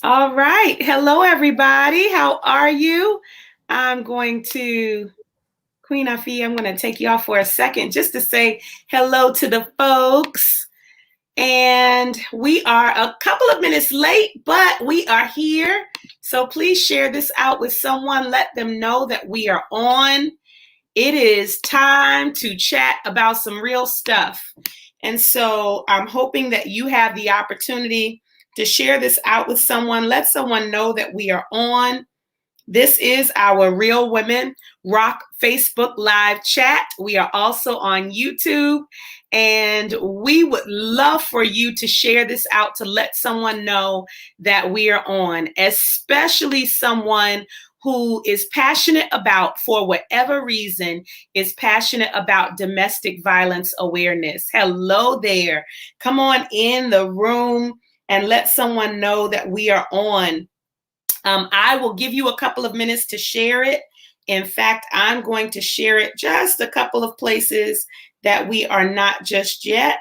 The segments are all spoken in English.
All right. Hello, everybody. How are you? I'm going to, QueenAfi, I'm going to take you off for a second just to say hello to the folks. And we are a couple of minutes late, but we are here. So please share this out with someone. Let them know that we are on. It is time to chat about some real stuff. And so I'm hoping that you have the opportunity to share this out with someone. Let someone know that we are on. This is our Real Women Rock Facebook Live chat. We are also on YouTube, and we would love for you to share this out to let someone know that we are on, especially someone who is passionate about, for whatever reason, is passionate about domestic violence awareness. Hello there. Come on in the room and let someone know that we are on. I will give you a couple of minutes to share it. In fact, I'm going to share it just a couple of places that we are not just yet.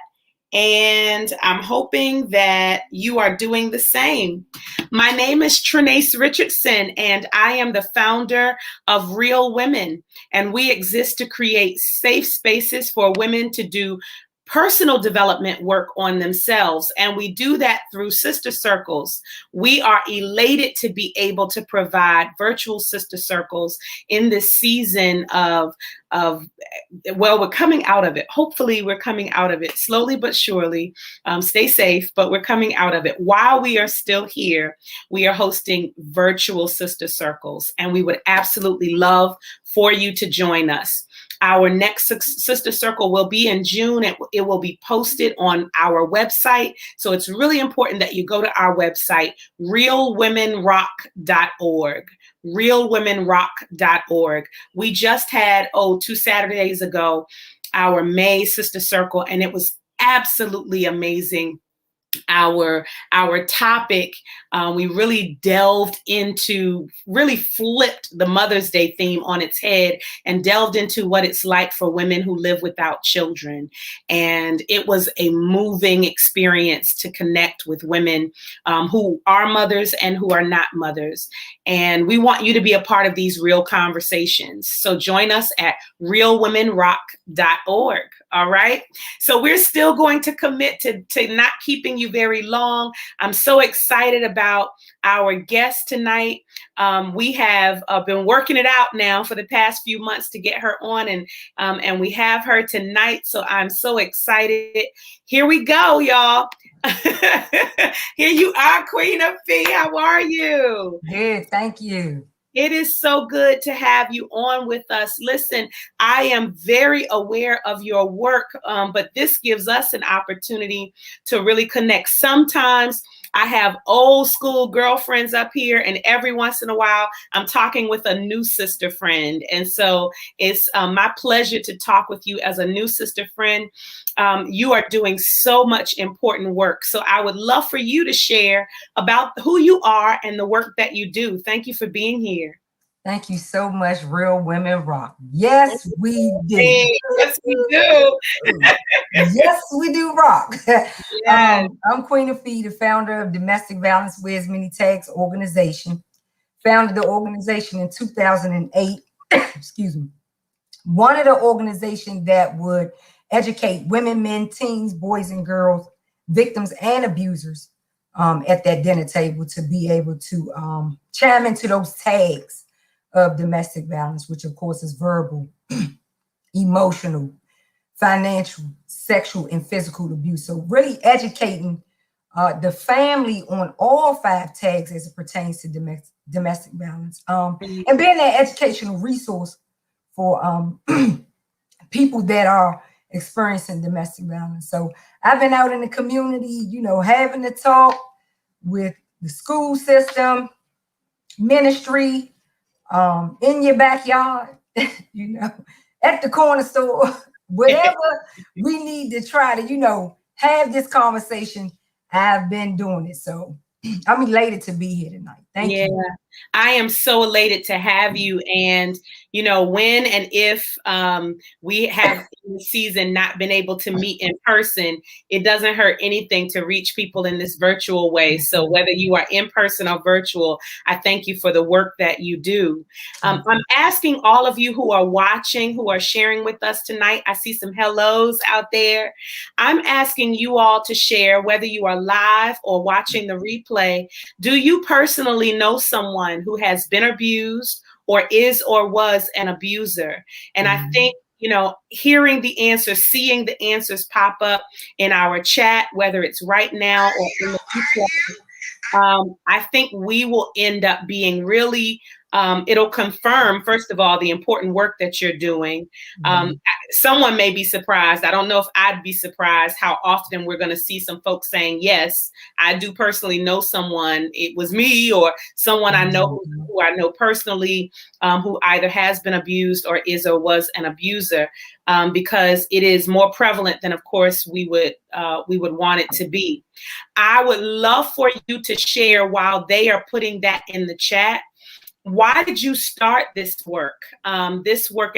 And I'm hoping that you are doing the same. My name is Trenace Richardson, and I am the founder of Real Women. And we exist to create safe spaces for women to do personal development work on themselves. And we do that through sister circles. We are elated to be able to provide virtual sister circles in this season of we're coming out of it. Hopefully we're coming out of it slowly but surely. Stay safe, but we're coming out of it. While we are still here, we are hosting virtual sister circles, and we would absolutely love for you to join us. Our next sister circle will be in June. It will be posted on our website. So it's really important that you go to our website, realwomenrock.org. realwomenrock.org. We just had, 2 Saturdays ago, our May sister circle, and it was absolutely amazing. Our topic, we really delved into, really flipped the Mother's Day theme on its head and delved into what it's like for women who live without children. And it was a moving experience to connect with women who are mothers and who are not mothers. And we want you to be a part of these real conversations. So join us at realwomenrock.org. All right. So we're still going to commit to not keeping you very long. I'm so excited about our guest tonight. We have been working it out now for the past few months to get her on, and we have her tonight. So I'm so excited. Here we go, y'all. Here you are, QueenAfi. How are you? Good, thank you. It is so good to have you on with us. Listen, I am very aware of your work, but this gives us an opportunity to really connect. Sometimes I have old school girlfriends up here, and every once in a while, I'm talking with a new sister friend. And so it's my pleasure to talk with you as a new sister friend. You are doing so much important work. So I would love for you to share about who you are and the work that you do. Thank you for being here. Thank you so much, Real Women Rock. Yes, we do. Yes, we do. Yes, we do rock. Yes. I'm QueenAfi, the founder of Domestic Violence Wears Many Tags organization. Founded the organization in 2008. Excuse me. One of the organizations that would educate women, men, teens, boys, and girls, victims and abusers at that dinner table to be able to chime into those tags of domestic violence, which of course is verbal, emotional, financial, sexual, and physical abuse. So really educating the family on all 5 tags as it pertains to domestic violence, and being an educational resource for people that are experiencing domestic violence. So I've been out in the community, having to talk with the school system, ministry, in your backyard, at the corner store, whatever we need to try to, have this conversation. I've been doing it. So I'm elated to be here tonight. Thank you. I am so elated to have you. And, you know, when and if we have in the season not been able to meet in person, it doesn't hurt anything to reach people in this virtual way. So whether you are in person or virtual, I thank you for the work that you do. I'm asking all of you who are watching, who are sharing with us tonight. I see some hellos out there. I'm asking you all to share, whether you are live or watching the replay. Do you personally know someone who has been abused or is or was an abuser? And I think, you know, hearing the answers, seeing the answers pop up in our chat, whether it's right now or in the future, I think we will end up being really, it'll confirm, first of all, the important work that you're doing. Someone may be surprised. I don't know if I'd be surprised how often we're going to see some folks saying, yes, I do personally know someone. It was me or someone I know who I know personally who either has been abused or is or was an abuser, because it is more prevalent than, of course, we would want it to be. I would love for you to share, while they are putting that in the chat, why did you start this work? And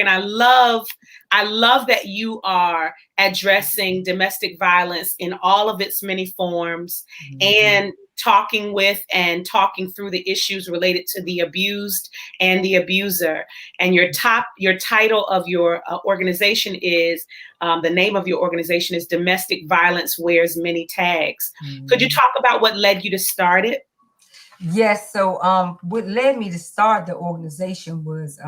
I love that you are addressing domestic violence in all of its many forms, and talking with and talking through the issues related to the abused and the abuser. And your title of your organization is, the name of your organization is Domestic Violence Wears Many Tags. Could you talk about what led you to start it? Yes. So what led me to start the organization was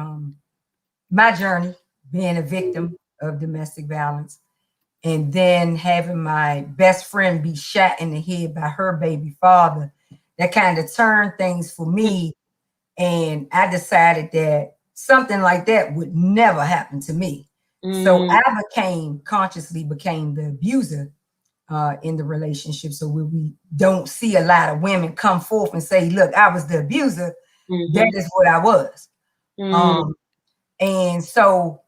my journey being a victim of domestic violence, and then having my best friend be shot in the head by her baby father. That kind of turned things for me. And I decided that something like that would never happen to me. So I consciously became the abuser in the relationship. So we don't see a lot of women come forth and say, look, I was the abuser. That is what I was. And so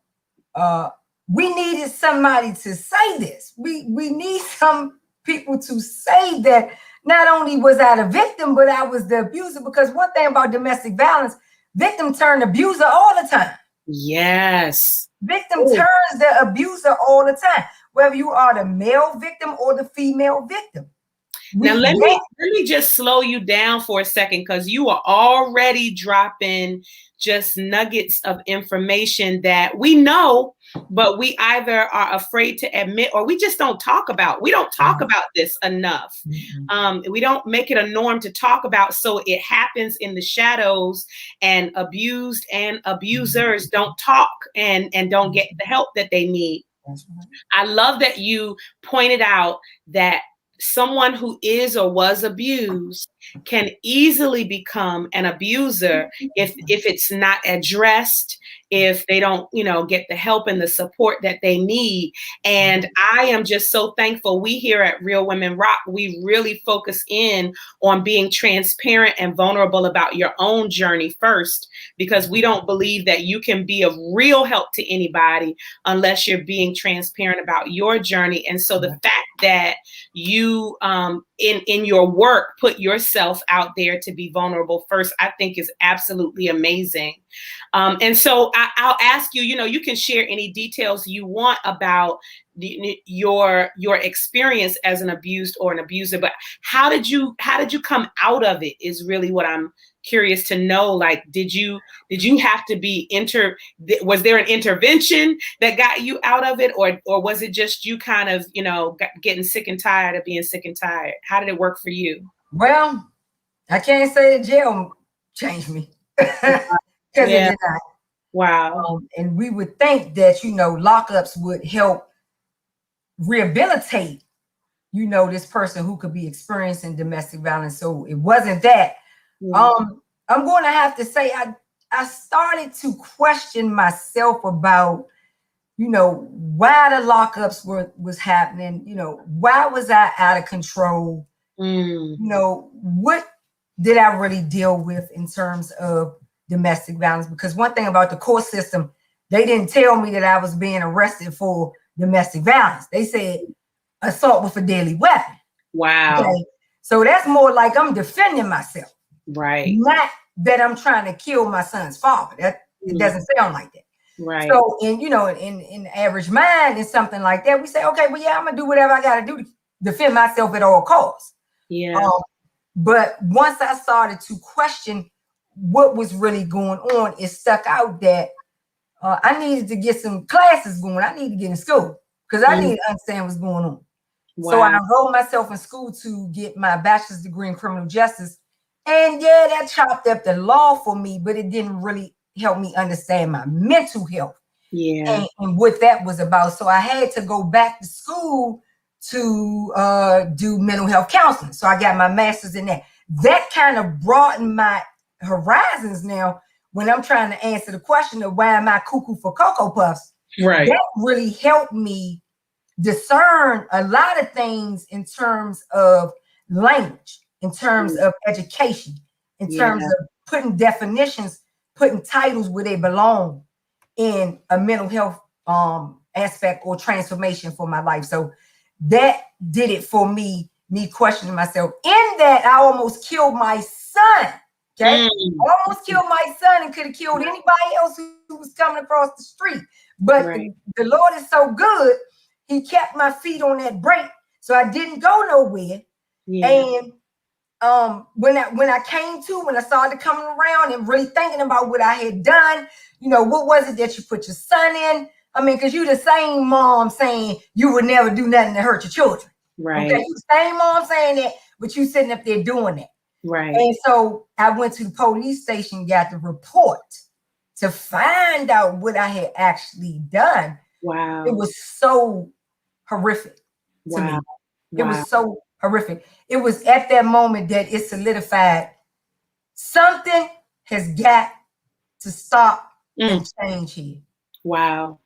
we needed somebody to say this. We need some people to say that not only was I the victim, but I was the abuser. Because one thing about domestic violence, victim turn abuser all the time. Yes. Victim turns the abuser all the time, whether you are the male victim or the female victim. Now, let me just slow you down for a second, because you are already dropping just nuggets of information that we know, but we either are afraid to admit or we just don't talk about. We don't talk about this enough. We don't make it a norm to talk about. So it happens in the shadows, and abused and abusers don't talk and don't get the help that they need. I love that you pointed out that someone who is or was abused can easily become an abuser if it's not addressed, if they don't, get the help and the support that they need. And I am just so thankful. We here at Real Women Rock, we really focus in on being transparent and vulnerable about your own journey first, because we don't believe that you can be of real help to anybody unless you're being transparent about your journey. And so the fact that you in your work put yourself out there to be vulnerable first, I think is absolutely amazing. And so I'll ask you, you can share any details you want about your experience as an abused or an abuser, but how did you come out of it is really what I'm curious to know. Like, did you have to be was there an intervention that got you out of it, or was it just you kind of, getting sick and tired of being sick and tired? How did it work for you? Well, I can't say the jail changed me, because it did not. Wow. And we would think that, lockups would help rehabilitate, this person who could be experiencing domestic violence. So it wasn't that. I'm going to have to say I started to question myself about, why the lockups was happening. Why was I out of control? What did I really deal with in terms of domestic violence? Because one thing about the court system, they didn't tell me that I was being arrested for domestic violence. They said assault with a deadly weapon. Wow. Okay? So that's more like I'm defending myself. Right. Not that I'm trying to kill my son's father. That it doesn't sound like that. Right. So in average mind and something like that, we say, okay, well, yeah, I'm gonna do whatever I gotta do to defend myself at all costs. Yeah. But once I started to question what was really going on, it stuck out that I needed to get some classes going. I need to get in school because I need to understand what's going on. Wow. So I enrolled myself in school to get my bachelor's degree in criminal justice. And yeah, that chopped up the law for me, but it didn't really help me understand my mental health. Yeah. And what that was about. So I had to go back to school to do mental health counseling. So I got my master's in that. That kind of broadened my horizons now when I'm trying to answer the question of why am I cuckoo for Cocoa Puffs? Right. That really helped me discern a lot of things in terms of language, in terms of education, in terms of putting definitions, putting titles where they belong in a mental health aspect or transformation for my life. So that did it for me questioning myself. In that, I almost killed my son. Okay, almost killed my son and could have killed anybody else who was coming across the street. But the Lord is so good. He kept my feet on that brake, so I didn't go nowhere. Yeah. And when I started coming around and really thinking about what I had done, what was it that you put your son in? I mean, because you the same mom saying you would never do nothing to hurt your children. Right. Okay, you the same mom saying that, but you sitting up there doing that. Right. And so I went to the police station, got the report to find out what I had actually done. Wow. It was so horrific to me. It was so horrific. It was at that moment that it solidified something has got to stop and change here. Wow.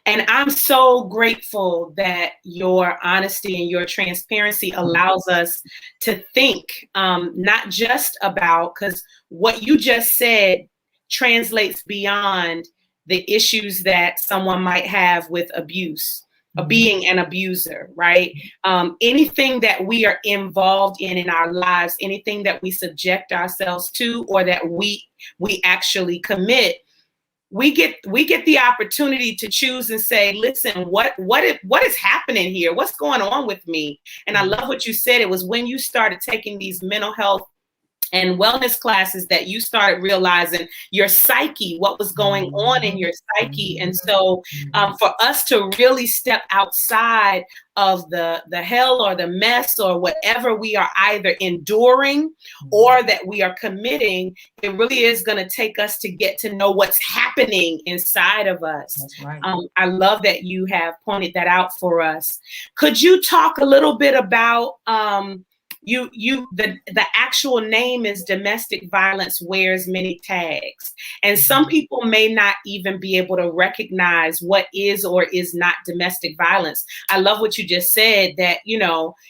And I'm so grateful that your honesty and your transparency allows us to think not just about, because what you just said translates beyond the issues that someone might have with abuse, being an abuser, right? Anything that we are involved in our lives, anything that we subject ourselves to or that we actually commit, we get the opportunity to choose and say, listen, what is happening here? What's going on with me? And I love what you said. It was when you started taking these mental health and wellness classes that you started realizing your psyche, what was going on in your psyche. And so for us to really step outside of the hell or the mess or whatever we are either enduring or that we are committing, it really is going to take us to get to know what's happening inside of us. That's right. I love that you have pointed that out for us. Could you talk a little bit about the actual name is Domestic Violence Wears Many Tags. And some people may not even be able to recognize what is or is not domestic violence. I love what you just said, that, in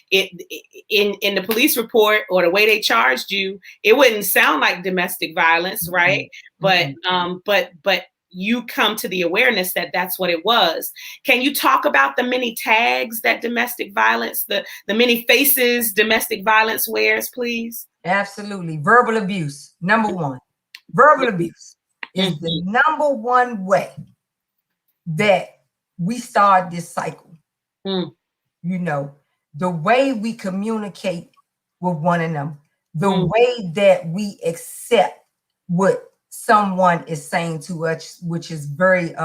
the police report or the way they charged you, it wouldn't sound like domestic violence, right? But you come to the awareness that that's what it was. Can you talk about the many tags that domestic violence, the many faces domestic violence wears, please? Absolutely. Verbal abuse, number one. Verbal abuse is the number one way that we start this cycle. The way we communicate with one another, the way that we accept what someone is saying to us, which is very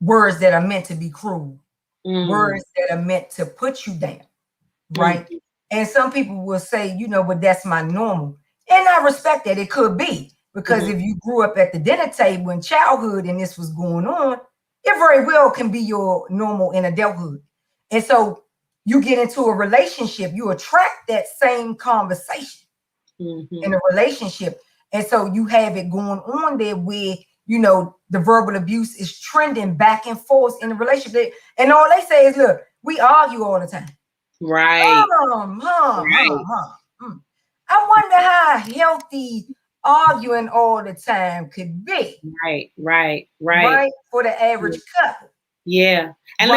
words that are meant to be cruel, words that are meant to put you down, right? And some people will say, but that's my normal. And I respect that. It could be, because if you grew up at the dinner table in childhood and this was going on, it very well can be your normal in adulthood. And so you get into a relationship, you attract that same conversation in a relationship. And so you have it going on there where, the verbal abuse is trending back and forth in the relationship. And all they say is, look, we argue all the time. Right. I wonder how healthy arguing all the time could be. Right. For the average couple. Yeah. And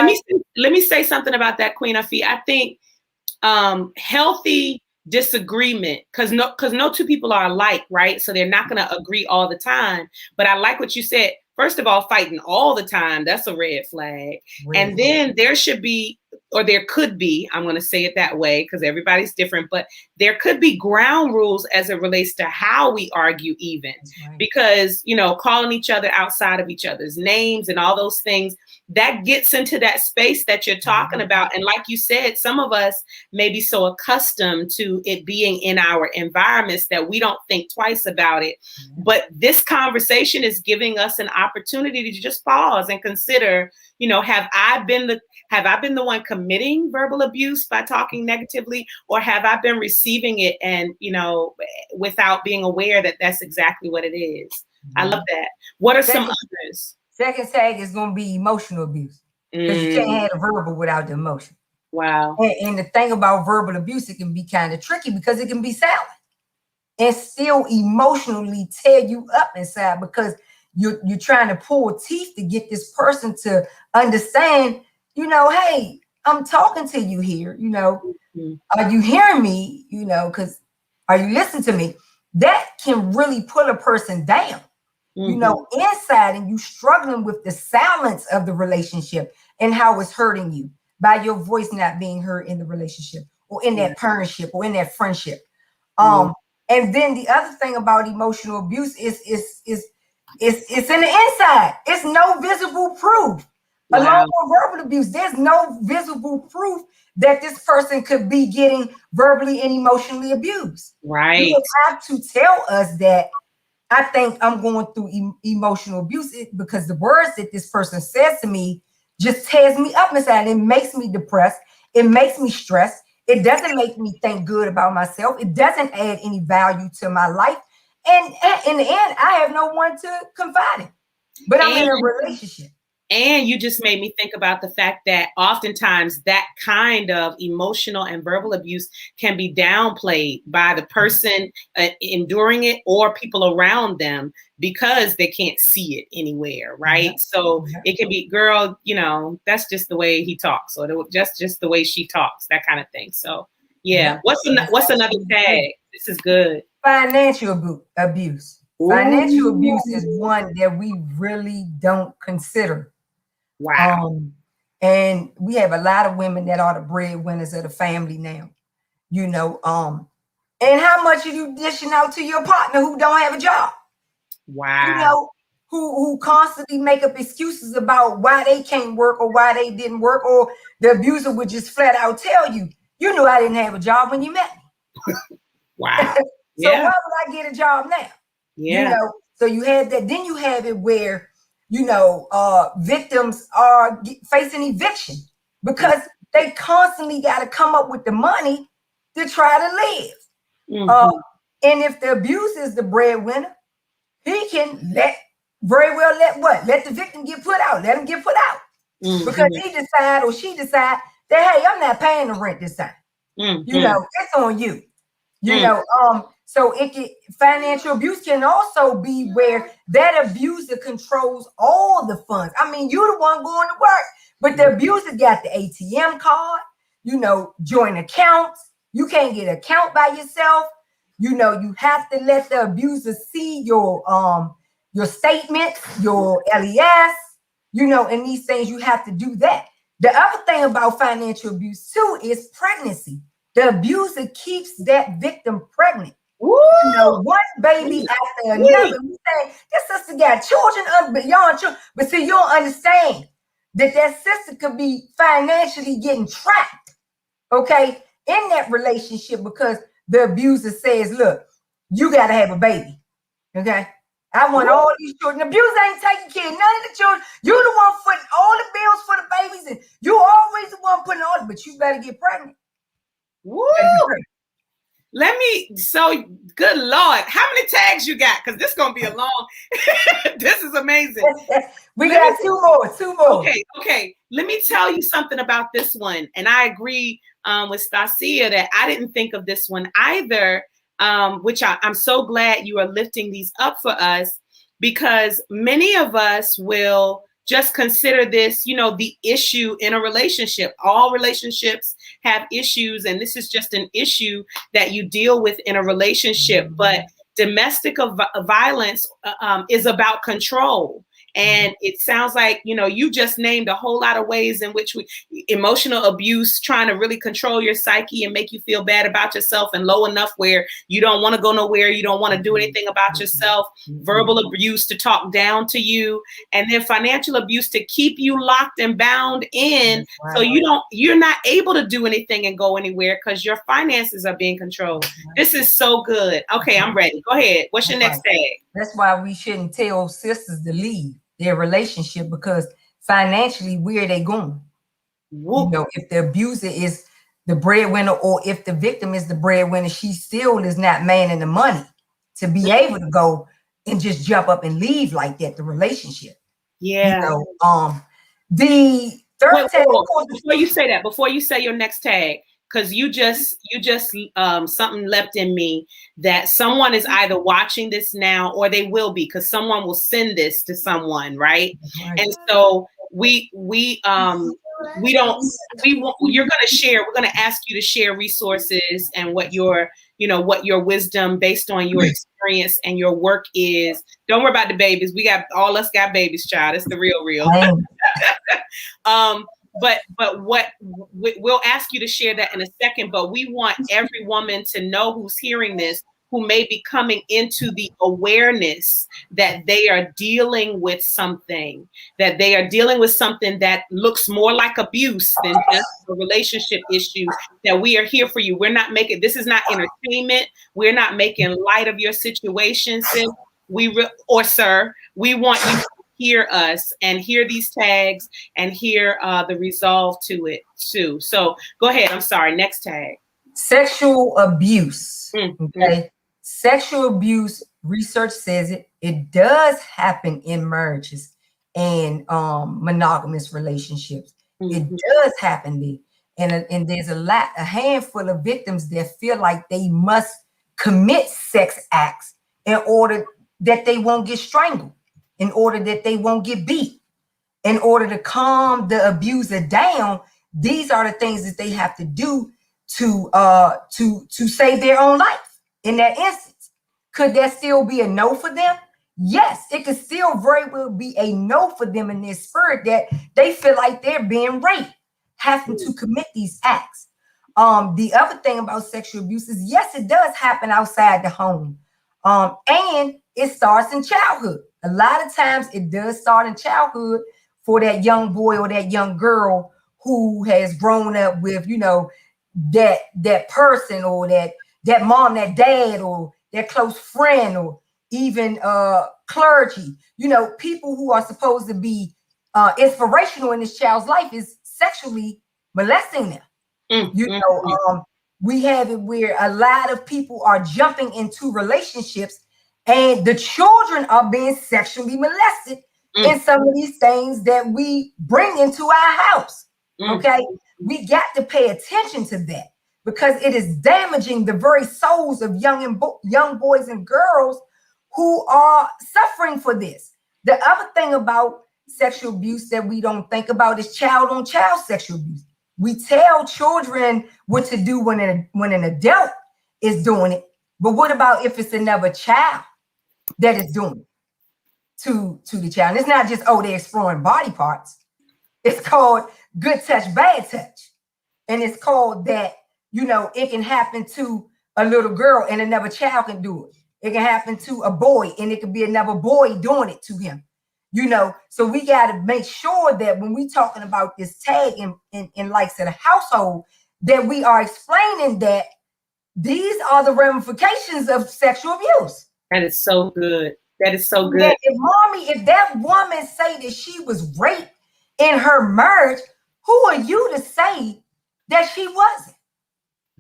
let me say something about that, QueenAfi. I think healthy disagreement, because no two people are alike, right? So they're not going to agree all the time. But I like what you said. First of all, fighting all the time, that's a red flag. And then there should be, or there could be, I'm going to say it that way because everybody's different, but there could be ground rules as it relates to how we argue even. Because, you know, calling each other outside of each other's names and all those things, that gets into that space that you're talking about. And like you said, some of us may be so accustomed to it being in our environments that we don't think twice about it. But this conversation is giving us an opportunity to just pause and consider, you know, have I been the one committing verbal abuse by talking negatively, or have I been receiving it and, you know, without being aware that that's exactly what it is? I love that. What are some others? Second tag is going to be emotional abuse, because you can't have the verbal without the emotion. Wow. And the thing about verbal abuse, it can be kind of tricky because it can be silent and still emotionally tear you up inside, because you're trying to pull teeth to get this person to understand, you know, hey, I'm talking to you here, you know, are you hearing me? You know, because are you listening to me? That can really pull a person down. You know, inside, and you struggling with the silence of the relationship and how it's hurting you by your voice not being heard in the relationship or in that partnership or in that friendship. And then the other thing about emotional abuse is it's in the inside. It's no visible proof. Wow. Along with verbal abuse, there's no visible proof that this person could be getting verbally and emotionally abused. Right. You have to tell us that I think I'm going through emotional abuse because the words that this person says to me just tears me up inside. It makes me depressed. It makes me stressed. It doesn't make me think good about myself. It doesn't add any value to my life. And in the end, I have no one to confide in. But I'm in a relationship. And you just made me think about the fact that oftentimes that kind of emotional and verbal abuse can be downplayed by the person enduring it or people around them because they can't see it anywhere, right? So it can be, girl, you know, that's just the way he talks, or just the way she talks, that kind of thing. So yeah, what's another tag? This is good. Financial abuse. Ooh. Financial abuse is one that we really don't consider. Wow. And we have a lot of women that are the breadwinners of the family now, you know. And how much are you dishing out to your partner who don't have a job? Wow. You know, who constantly make up excuses about why they can't work or why they didn't work, or the abuser would just flat out tell you, you knew I didn't have a job when you met me. Wow. So why would I get a job now? Yeah. You know, so you have that. Then you have it where, you know, victims are facing eviction because they constantly got to come up with the money to try to live. And if the abuse is the breadwinner, he can let the victim get put out. Let him get put out because he decide or she decide that, hey, I'm not paying the rent this time. You know, it's on you. You know, so financial abuse can also be where that abuser controls all the funds. I mean, you're the one going to work, but the abuser got the ATM card, you know, joint accounts. You can't get an account by yourself. You know, you have to let the abuser see your statement, your LES, you know, and these things, you have to do that. The other thing about financial abuse too is pregnancy. The abuser keeps that victim pregnant. Woo! You know, one baby after another. We say this sister got children beyond children, but see, you don't understand that sister could be financially getting trapped, okay, in that relationship because the abuser says, "Look, you got to have a baby, okay? I want all these children. The abuser ain't taking care of none of the children. You're the one putting all the bills for the babies, and you always the one putting all. But you better get pregnant." Woo! So good Lord, how many tags you got? Because this is gonna be a long. This is amazing. We got two more. Okay. Let me tell you something about this one, and I agree with Stasia that I didn't think of this one either. Which I'm so glad you are lifting these up for us, because many of us will just consider this, you know, the issue in a relationship. All relationships have issues, and this is just an issue that you deal with in a relationship. But domestic violence is about control. And it sounds like, you know, you just named a whole lot of ways in which emotional abuse, trying to really control your psyche and make you feel bad about yourself, and low enough where you don't want to go nowhere, you don't want to do anything about yourself, verbal abuse to talk down to you, and then financial abuse to keep you locked and bound in. So you're not able to do anything and go anywhere because your finances are being controlled. This is so good. Okay, I'm ready. Go ahead. What's your next tag? That's why we shouldn't tell sisters to leave their relationship, because financially, where are they going? Whoop. You know, if the abuser is the breadwinner, or if the victim is the breadwinner, she still is not manning the money to be able to go and just jump up and leave like that, the relationship. Yeah. You know, the third tag. Before you say your next tag, because you just something leapt in me that someone is either watching this now or they will be, because someone will send this to someone, right? And so you're going to share, we're going to ask you to share resources and what your wisdom based on your experience and your work is. Don't worry about the babies. All us got babies, child. It's the real. But what we'll ask you to share that in a second, but we want every woman to know who's hearing this, who may be coming into the awareness that they are dealing with something, that looks more like abuse than just a relationship issue, that we are here for you. This is not entertainment. We're not making light of your situation, sis. Sir. We want you to hear us and hear these tags and hear the resolve to it too. So go ahead. I'm sorry. Next tag. Sexual abuse. Okay. Sexual abuse, research says it does happen in marriages and monogamous relationships. It does happen there. And there's a handful of victims that feel like they must commit sex acts in order that they won't get strangled, in order that they won't get beat, in order to calm the abuser down. These are the things that they have to do to save their own life. In that instance, could that still be a no for them? Yes, it could still very well be a no for them in their spirit, that they feel like they're being raped, having to commit these acts. The other thing about sexual abuse is, yes, it does happen outside the home. And it starts in childhood. A lot of times it does start in childhood for that young boy or that young girl who has grown up with, you know, that person, or that mom, that dad, or that close friend, or even clergy, you know, people who are supposed to be inspirational in this child's life, is sexually molesting them. We have it where a lot of people are jumping into relationships and the children are being sexually molested in some of these things that we bring into our house. Okay, we got to pay attention to that, because it is damaging the very souls of young boys and girls who are suffering for this. The other thing about sexual abuse that we don't think about is child-on-child sexual abuse. We tell children what to do when an adult is doing it, but what about if it's another child that is doing it to the child? And it's not just, they're exploring body parts. It's called good touch, bad touch. And it's called that, you know, it can happen to a little girl and another child can do it. It can happen to a boy and it could be another boy doing it to him. You know, so we got to make sure that when we talking about this tag in likes of the household, that we are explaining that these are the ramifications of sexual abuse. That is so good. That is so good. If that woman say that she was raped in her marriage, who are you to say that she wasn't?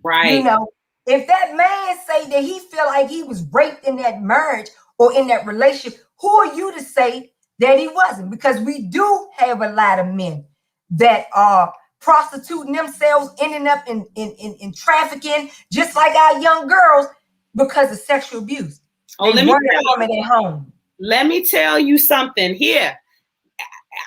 Right. You know, if that man say that he feel like he was raped in that marriage or in that relationship, who are you to say that he wasn't? Because we do have a lot of men that are prostituting themselves, ending up in trafficking, just like our young girls, because of sexual abuse. Let me tell you something here.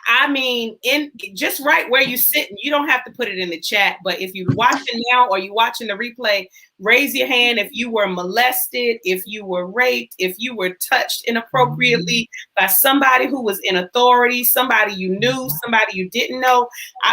I mean, in just right where you sit, you don't have to put it in the chat, but if you're watching now or you're watching the replay, raise your hand if you were molested, if you were raped, if you were touched inappropriately by somebody who was in authority, somebody you knew, somebody you didn't know,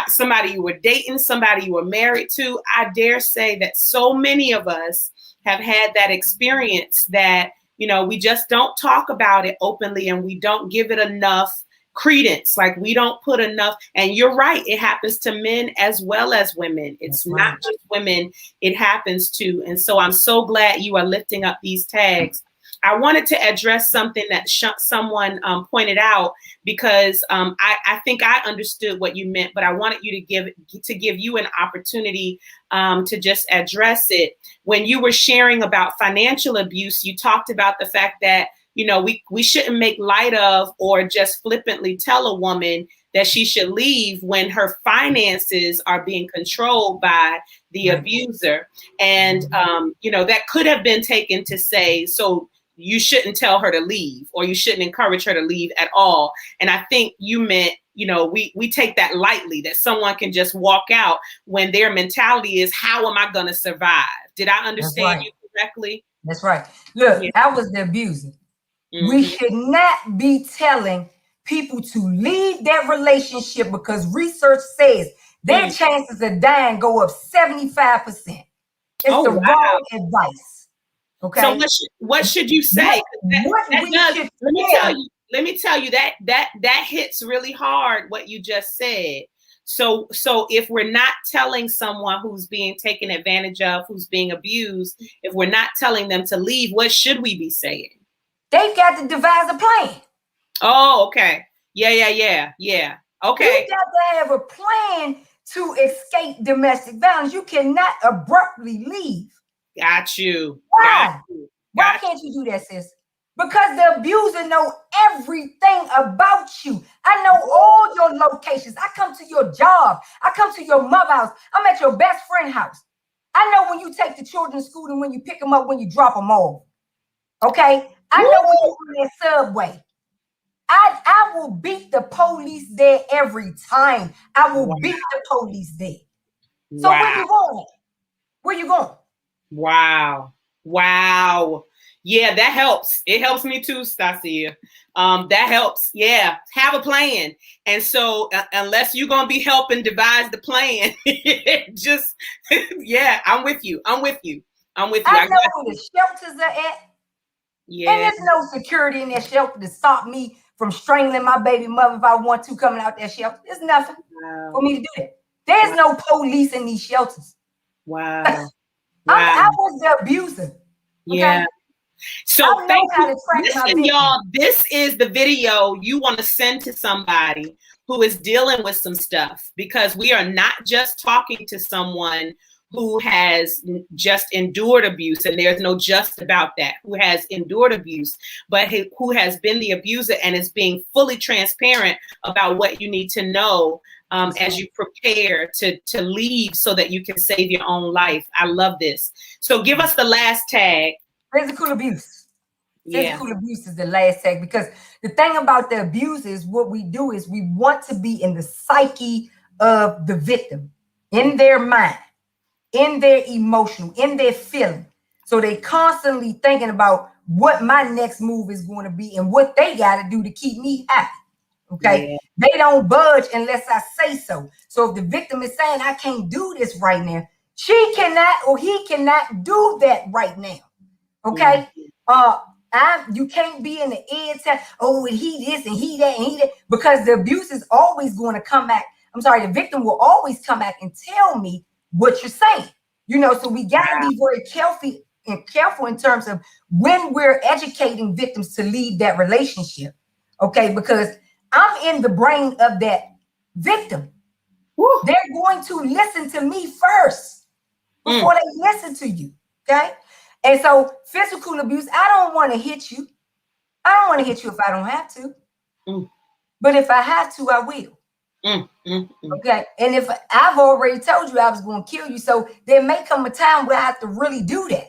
somebody you were dating, somebody you were married to. I dare say that so many of us have had that experience that, you know, we just don't talk about it openly and we don't give it enough credence. Like we don't put enough, and you're right, it happens to men as well as women. It's not just women, it happens to. And so I'm so glad you are lifting up these tags. I wanted to address something that someone pointed out, because I think I understood what you meant, but I wanted you to give you an opportunity to just address it. When you were sharing about financial abuse, you talked about the fact that, you know, we shouldn't make light of or just flippantly tell a woman that she should leave when her finances are being controlled by the abuser. And, you know, that could have been taken to say, so you shouldn't tell her to leave, or you shouldn't encourage her to leave at all. And I think you meant, you know, we take that lightly, that someone can just walk out when their mentality is, how am I going to survive? Did I understand you correctly? That's right. Look, I was the abuser. We should not be telling people to leave that relationship, because research says their chances of dying go up 75%. It's the wrong advice. Okay. So what should you say? Let me tell you that hits really hard what you just said. So if we're not telling someone who's being taken advantage of, who's being abused, if we're not telling them to leave, what should we be saying? They've got to devise a plan. Oh, okay. Yeah. Okay. You got to have a plan to escape domestic violence. You cannot abruptly leave. Got you. Why? Why can't you do that, sis? Because the abuser know everything about you. I know all your locations. I come to your job. I come to your mother's house. I'm at your best friend's house. I know when you take the children to school and when you pick them up, when you drop them off. Okay? I know when you're on that subway. I will beat the police there every time. I will beat the police there. So where you going? Where you going? Wow. Yeah, that helps. It helps me too, Stacia. That helps. Yeah, have a plan. And so unless you're going to be helping devise the plan, just, yeah, I'm with you. I know where the shelters are at. Yeah. And there's no security in that shelter to stop me from strangling my baby mother if I want to coming out that shelter. There's nothing for me to do that. There's no police in these shelters. Wow. I was the abuser. Okay? Yeah. So thank you. Listen, y'all, this is the video you want to send to somebody who is dealing with some stuff, because we are not just talking to someone who has just endured abuse, and there's no just about that, who has endured abuse, but who has been the abuser and is being fully transparent about what you need to know as you prepare to leave so that you can save your own life. I love this. So give us the last tag. Physical abuse. Physical abuse is the last tag, because the thing about the abuse is what we do is we want to be in the psyche of the victim, in their mind, in their emotional, in their feeling. So they constantly thinking about what my next move is going to be and what they got to do to keep me happy. Okay. They don't budge unless I say so. So if the victim is saying, I can't do this right now, she cannot or he cannot do that right now. Okay. You can't be in the ed, oh, and he this and he that and he that, because the abuse is always going to come back. I'm sorry, the victim will always come back and tell me what you're saying. You know, so we got to be very careful in terms of when we're educating victims to leave that relationship. Okay, because I'm in the brain of that victim. Woo. They're going to listen to me first before they listen to you. Okay. And so physical abuse, I don't want to hit you. I don't want to hit you if I don't have to. But if I have to, I will. Okay. And if I've already told you I was going to kill you, so there may come a time where I have to really do that.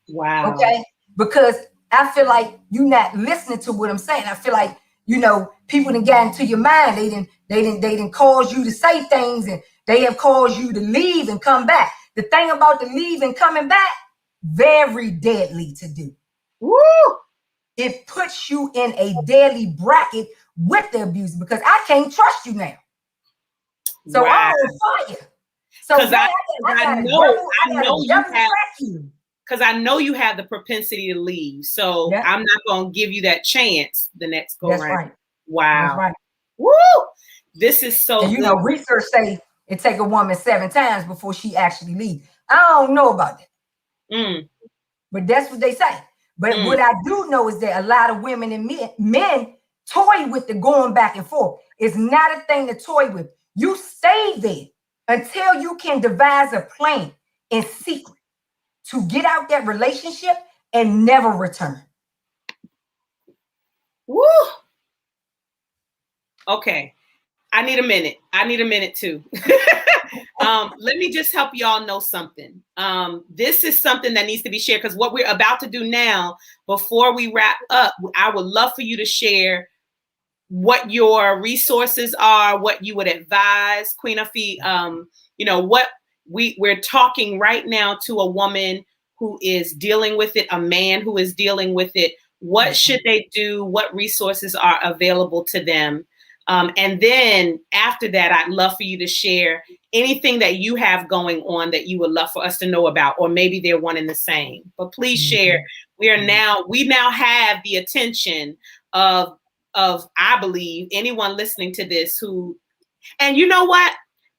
Wow. Okay. Because I feel like you're not listening to what I'm saying. I feel like, you know, people done got into your mind. They didn't cause you to say things, and they have caused you to leave and come back. The thing about the leave and coming back, very deadly to do. Woo! It puts you in a deadly bracket with the abuser because I can't trust you now. So Wow. I'm on fire. So because I know you have the propensity to leave. So yep. I'm not going to give you that chance the next go That's round. Right. Wow. That's right. Woo! This is so and you good. know, research say it take a woman 7 times before she actually leaves. I don't know about that. But that's what they say. But what I do know is that a lot of women and men toy with the going back and forth. It's not a thing to toy with. You stay there until you can devise a plan in secret to get out that relationship and never return. Woo! Okay. I need a minute. I need a minute too. Let me just help y'all know something. This is something that needs to be shared because what we're about to do now, before we wrap up, I would love for you to share what your resources are, what you would advise, QueenAfi. You know, what we're talking right now to a woman who is dealing with it, a man who is dealing with it. What should they do? What resources are available to them? And then after that, I'd love for you to share anything that you have going on that you would love for us to know about, or maybe they're one and the same. But please share. We now have the attention of I believe anyone listening to this who, and you know what?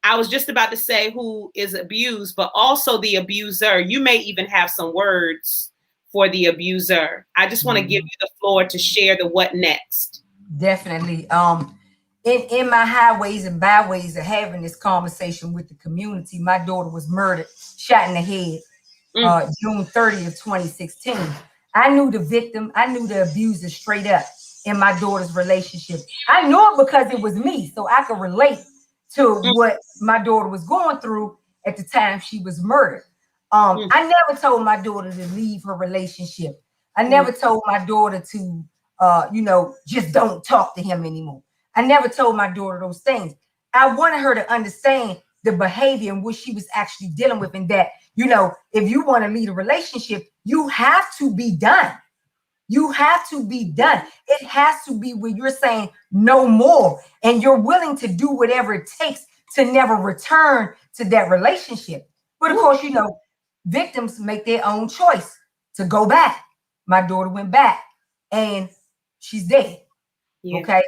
I was just about to say who is abused, but also the abuser. You may even have some words for the abuser. I just want to give you the floor to share the what next. Definitely. In my highways and byways of having this conversation with the community, my daughter was murdered, shot in the head, June 30th, 2016. I knew the victim. I knew the abuser straight up in my daughter's relationship. I knew it because it was me, so I could relate to what my daughter was going through at the time she was murdered. I never told my daughter to leave her relationship. I never told my daughter to, you know, just don't talk to him anymore. I never told my daughter those things. I wanted her to understand the behavior and what she was actually dealing with, and that, you know, if you want to lead a relationship, you have to be done. You have to be done. It has to be where you're saying no more, and you're willing to do whatever it takes to never return to that relationship. But of course, you know, victims make their own choice to go back. My daughter went back and she's dead. Yeah. Okay.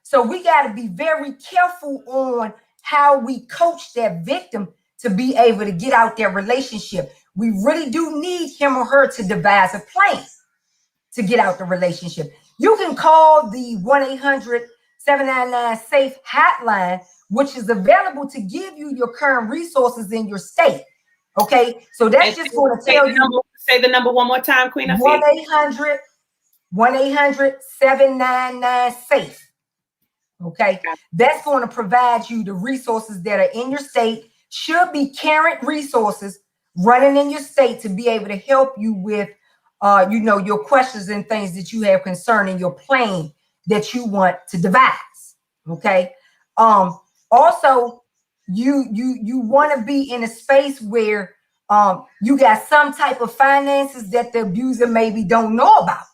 So we got to be very careful on how we coach that victim to be able to get out their relationship. We really do need him or her to devise a plan to get out the relationship. You can call the 1-800-799-SAFE hotline, which is available to give you your current resources in your state. Okay, so that's just going to tell you. Say the number one more time, QueenAfi. 1-800-799-SAFE. Okay, that's going to provide you the resources that are in your state. Should be current resources running in your state to be able to help you with, you know, your questions and things that you have concerning your plan that you want to devise. Okay. Also, you want to be in a space where you got some type of finances that the abuser maybe don't know about.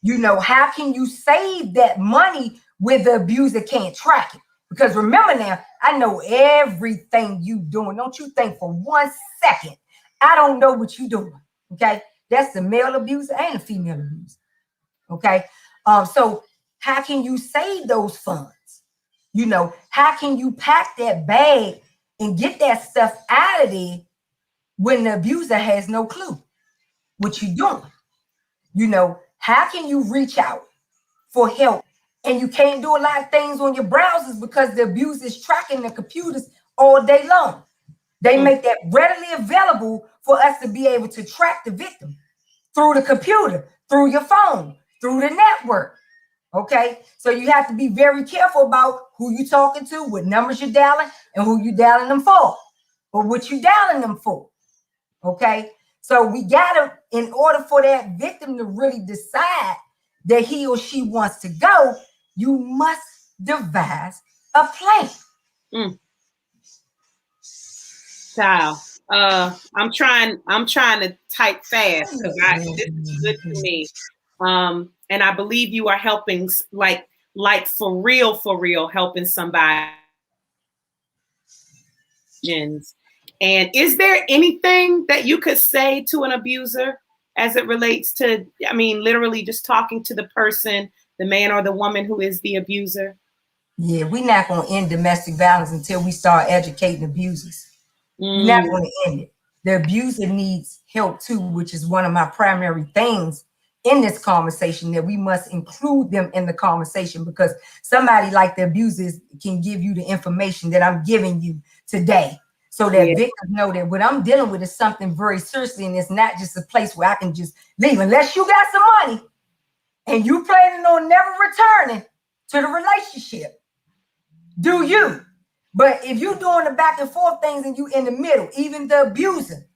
You know, how can you save that money where the abuser can't track it? Because remember now, I know everything you doing. Don't you think for 1 second, I don't know what you doing. Okay. That's the male abuser and the female abuser. Okay. So how can you save those funds? You know, how can you pack that bag and get that stuff out of there when the abuser has no clue what you're doing? You know, how can you reach out for help? And you can't do a lot of things on your browsers because the abuser is tracking the computers all day long. They make that readily available for us to be able to track the victim through the computer, through your phone, through the network. Okay, so you have to be very careful about who you're talking to, what numbers you're dialing, and who you're dialing them for, or what you're dialing them for. Okay, so we gotta, in order for that victim to really decide that he or she wants to go, you must devise a plan. Child, I'm trying to type fast because this is good to me. And I believe you are helping, like for real, helping somebody. And is there anything that you could say to an abuser as it relates to, I mean, literally just talking to the person, the man or the woman who is the abuser? Yeah, we're not going to end domestic violence until we start educating abusers. We're not going to end it. The abuser needs help too, which is one of my primary things in this conversation, that we must include them in the conversation, because somebody like the abusers can give you the information that I'm giving you today, so that victims know that what I'm dealing with is something very seriously, and it's not just a place where I can just leave unless you got some money and you planning on never returning to the relationship. Do you? But if you're doing the back and forth things and you in the middle, even the abuser,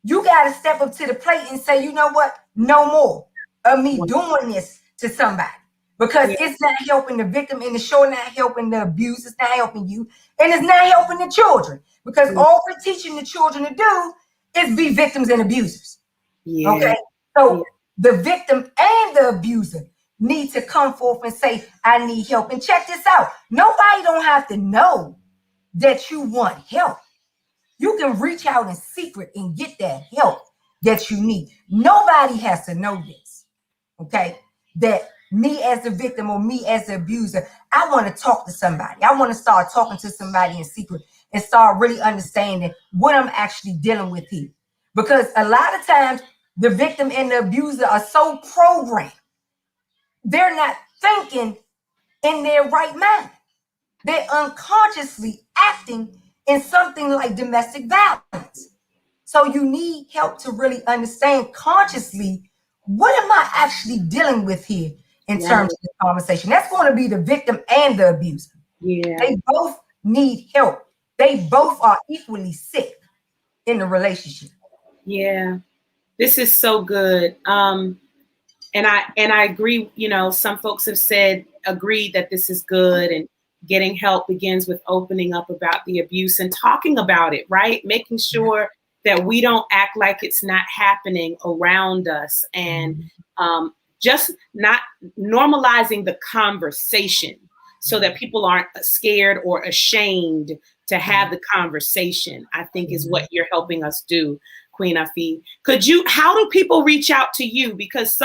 you got to step up to the plate and say, you know what? No more of me doing this to somebody, because it's not helping the victim, and it's sure not helping the abuse. It's not helping you, and it's not helping the children, because all we're teaching the children to do is be victims and abusers. Okay, so the victim and the abuser need to come forth and say, I need help. And check this out. Nobody don't have to know that you want help. You can reach out in secret and get that help that you need. Nobody has to know this, okay? That me as a victim or me as an abuser, I want to talk to somebody. I want to start talking to somebody in secret and start really understanding what I'm actually dealing with here. Because a lot of times the victim and the abuser are so programmed, they're not thinking in their right mind. They're unconsciously acting in something like domestic violence. So you need help to really understand consciously, what am I actually dealing with here in terms of the conversation? That's going to be the victim and the abuser. They both need help. They both are equally sick in the relationship. Yeah, this is so good. And I agree. You know, some folks have agreed that this is good, and getting help begins with opening up about the abuse and talking about it, right? Making sure that we don't act like it's not happening around us, and just not normalizing the conversation so that people aren't scared or ashamed to have the conversation, I think is what you're helping us do, QueenAfi. How do people reach out to you? Because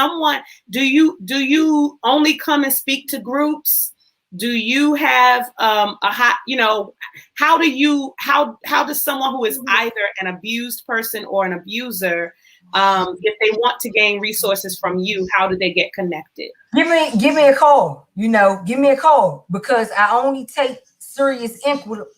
do you only come and speak to groups? Do you have how does someone who is either an abused person or an abuser, if they want to gain resources from you, how do they get connected? Give me a call. Give me a call, because I only take serious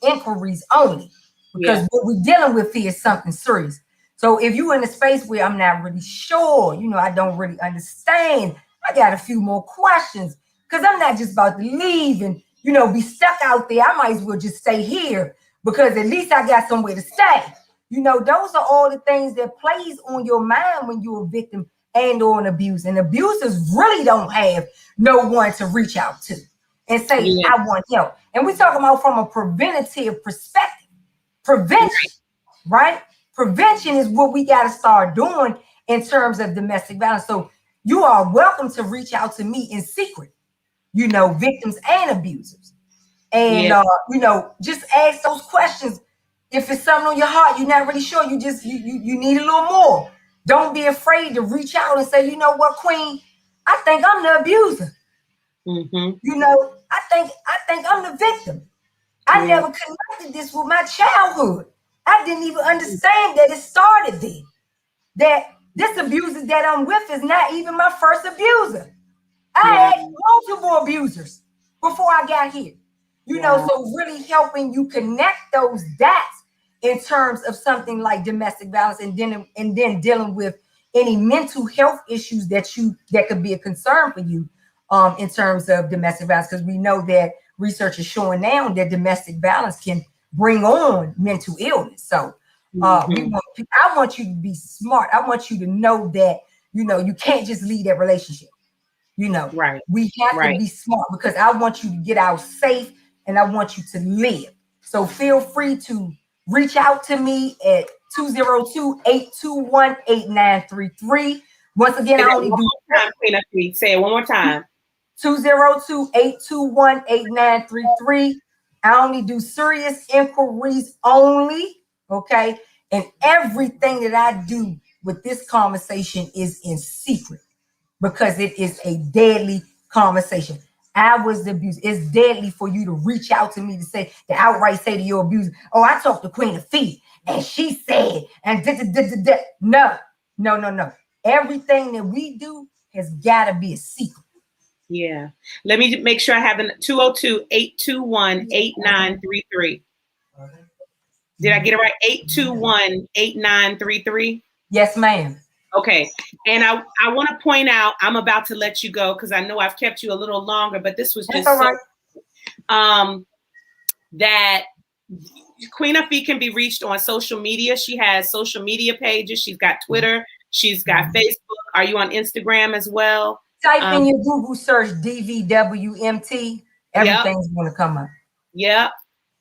inquiries only, because what we're dealing with here is something serious. So if you're in a space where I'm not really sure, I don't really understand, I got a few more questions, because I'm not just about to leave and, be stuck out there. I might as well just stay here, because at least I got somewhere to stay. Those are all the things that plays on your mind when you're a victim and or an abuse. And abusers really don't have no one to reach out to and say, I want help. And we're talking about from a preventative perspective. Prevention, right? Prevention is what we got to start doing in terms of domestic violence. So you are welcome to reach out to me in secret, victims and abusers. And, just ask those questions. If it's something on your heart, you're not really sure, you need a little more. Don't be afraid to reach out and say, you know what, Queen, I think I'm the abuser. I think I'm the victim. I never connected this with my childhood. I didn't even understand that it started there. That this abuser that I'm with is not even my first abuser. I had multiple abusers before I got here. So really helping you connect those dots in terms of something like domestic violence, and then dealing with any mental health issues that could be a concern for you in terms of domestic violence, because we know that research is showing now that domestic violence can bring on mental illness. So I want you to be smart. I want you to know that, you can't just leave that relationship. You know, Right. we have Right. to be smart because I want you to get out safe and I want you to live. So feel free to reach out to me at 202-821-8933. Once again, I only do say it one more time. 202-821-8933. I only do serious inquiries only. Okay. And everything that I do with this conversation is in secret because it is a deadly conversation. I was abused. It's deadly for you to reach out to me to outright say to your abuser, oh, I talked to QueenAfi and she said, and no. Everything that we do has got to be a secret. Yeah. Let me make sure I have the 202-821-8933. Did I get it right? 821-8933? Yes, ma'am. Okay. And I want to point out, I'm about to let you go because I know I've kept you a little longer, but this was just right. That QueenAfi can be reached on social media. She has social media pages. She's got Twitter. She's got Facebook. Are you on Instagram as well? Type in your Google search DVWMT. Everything's going to come up. Yep.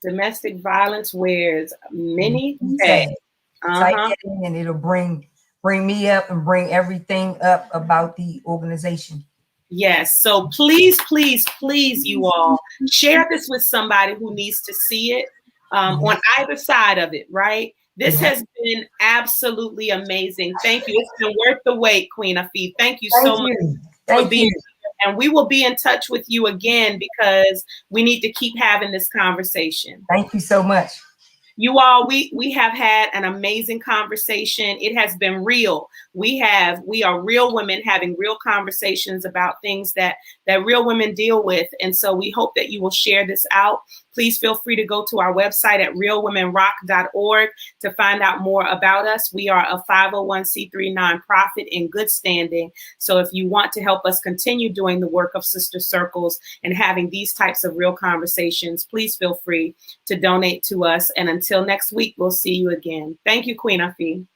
Domestic violence wears many tags. Type it in and it'll bring me up and bring everything up about the organization. Yes. So please, please, please, you all share this with somebody who needs to see it on either side of it, right? This has been absolutely amazing. Thank you. It's been worth the wait, QueenAfi. Thank you so much for being here. And we will be in touch with you again because we need to keep having this conversation. Thank you so much. You all, we have had an amazing conversation. It has been real. We are real women having real conversations about things that real women deal with. And so we hope that you will share this out. Please feel free to go to our website at realwomenrock.org to find out more about us. We are a 501c3 nonprofit in good standing. So if you want to help us continue doing the work of Sister Circles and having these types of real conversations, please feel free to donate to us. And until next week, we'll see you again. Thank you, QueenAfi.